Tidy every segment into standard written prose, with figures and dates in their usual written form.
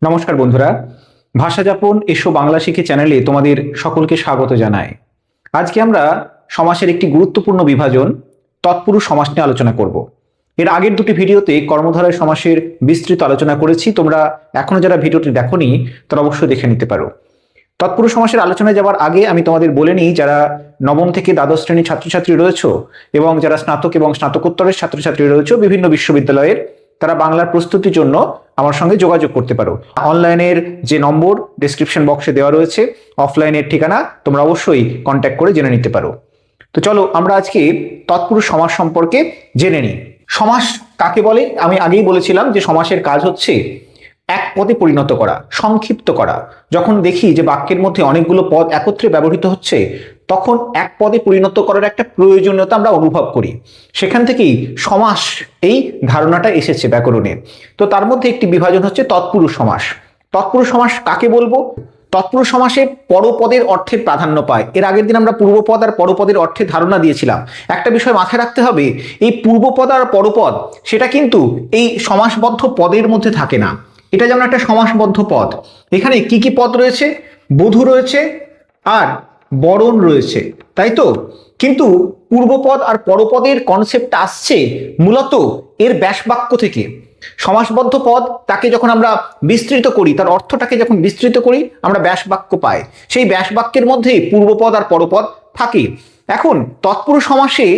নমস্কার বন্ধুরা, ভাষা যাপন এসো বাংলা শিখে চ্যানেলে তোমাদের সকলকে স্বাগত জানাই। আজকে আমরা সমাসের একটি গুরুত্বপূর্ণ বিভাজন তৎপুরুষ সমাস নিয়ে আলোচনা করব। এর আগের দুটি ভিডিওতে কর্মধারয় সমাসের বিস্তৃত আলোচনা করেছি। তোমরা এখনো যারা ভিডিওটি দেখোনি তারা অবশ্যই দেখে নিতে পারো। তৎপুরুষ সমাসের আলোচনায় যাওয়ার আগে আমি তোমাদের বলে নিই, যারা নবম থেকে দ্বাদশ শ্রেণীর ছাত্রছাত্রী রয়েছে এবং যারা স্নাতক এবং স্নাতকোত্তরের ছাত্রছাত্রী রয়েছে বিভিন্ন বিশ্ববিদ্যালয়ের, তারা বাংলার প্রস্তুতির জন্য আমার সঙ্গে যোগাযোগ করতে পারো। অনলাইনের যে নম্বর ডেসক্রিপশন বক্সে দেওয়া রয়েছে, অফলাইনের ঠিকানা তোমরা অবশ্যই কন্ট্যাক্ট করে জেনে নিতে পারো। তো চলো আমরা আজকে তৎপুরুষ সমাস সম্পর্কে জেনে নিই। সমাস কাকে বলে? আমি আগেই বলেছিলাম যে সমাসের কাজ হচ্ছে এক পদে পরিণত করা, সংক্ষিপ্ত করা। যখন দেখি যে বাক্যের মধ্যে অনেকগুলো পদ একত্রে ব্যবহৃত হচ্ছে, তখন এক পদে পরিণত করার একটা প্রয়োজনীয়তা আমরা অনুভব করি। সেখান থেকেই সমাস এই ধারণাটা এসেছে ব্যাকরণে। তো তার মধ্যে একটি বিভাজন হচ্ছে তৎপুরুষ সমাস। তৎপুরুষ সমাস কাকে বলবো? তৎপুরুষ সমাসে পরপদের অর্থের প্রাধান্য পায়। এর আগের দিন আমরা পূর্বপদ আর পরপদের অর্থের ধারণা দিয়েছিলাম। একটা বিষয় মাথায় রাখতে হবে, এই পূর্বপদ আর পরপদ সেটা কিন্তু এই সমাসবদ্ধ পদের মধ্যে থাকে না। এটা যেমন একটা সমাসবদ্ধ পদ, এখানে কি কি পদ রয়েছে? বধূ রয়েছে আর বরণ রয়েছে, তাই তো? কিন্তু পূর্বপদ আর পরপদের কনসেপ্ট আসছে মূলত এর ব্যাসবাক্য থেকে। সমাসবদ্ধ পদ তাকে যখন আমরা বিস্তৃত করি, তার অর্থটাকে যখন বিস্তৃত করি, আমরা ব্যাসবাক্য পাই। সেই ব্যাসবাক্যের মধ্যেই পূর্বপদ আর পরপদ থাকে। এখন তৎপুরুষ সমাসে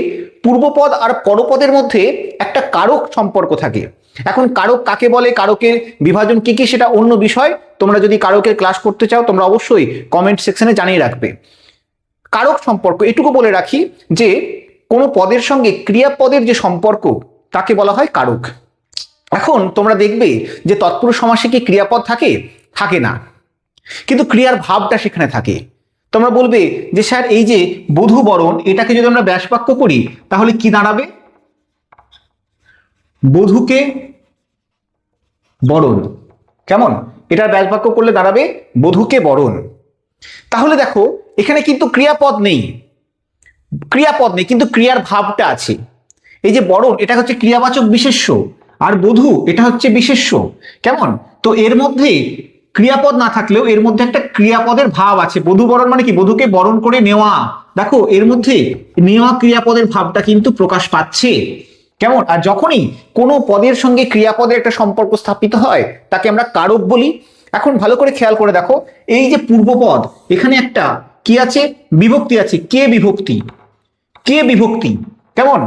পূর্বপদ আর পরপদের মধ্যে একটা কারক সম্পর্ক থাকে। এখন কারক কাকে বলে, কারকের বিভাজন কি কি সেটা অন্য বিষয়। তোমরা যদি কারকের ক্লাস করতে চাও তোমরা অবশ্যই কমেন্ট সেকশনে জানিয়ে রাখবে। কারক সম্পর্ক এটুকু বলে রাখি যে কোনো পদের সঙ্গে ক্রিয়াপদের যে সম্পর্ক তাকে বলা হয় কারক। এখন তোমরা দেখবে যে তৎপুরুষ সমাসে কি ক্রিয়াপদ থাকে? থাকে না, কিন্তু ক্রিয়ার ভাবটা সেখানে থাকে। তোমরা বলবে যে স্যার এই যে বধূ বরণ, এটাকে যদি আমরা ব্যাসবাক্য করি তাহলে কি দাঁড়াবে? বধূকে বরণ। কেমন? এটার ব্যাসবাক্য করলে দাঁড়াবে বধূকে বরণ। তাহলে দেখো এখানে কিন্তু ক্রিয়াপদ নেই, কিন্তু ক্রিয়ার ভাবটা আছে। এই যে বরণ এটা হচ্ছে ক্রিয়াবাচক বিশেষ্য, আর বধূ এটা হচ্ছে বিশেষ্য। কেমন? তো এর মধ্যে ক্রিয়াপদ না থাকলেও এর মধ্যে একটা ক্রিয়াপদের ভাব আছে। বধূ বরণ মানে কি? বধূকে বরণ করে নেওয়া। দেখো এর মধ্যে নেওয়া ক্রিয়াপদের ভাবটা কিন্তু প্রকাশ পাচ্ছে। কেমন? আর যখনই কোনো পদের সঙ্গে ক্রিয়াপদের একটা সম্পর্ক স্থাপিত হয় তাকে আমরা কারক বলি। এখন ভালো করে খেয়াল করে দেখো, এই যে পূর্বপদ, এখানে একটা কি আছে? বিভক্তি আছে। কে বিভক্তি, কে বিভক্তি। কেমন?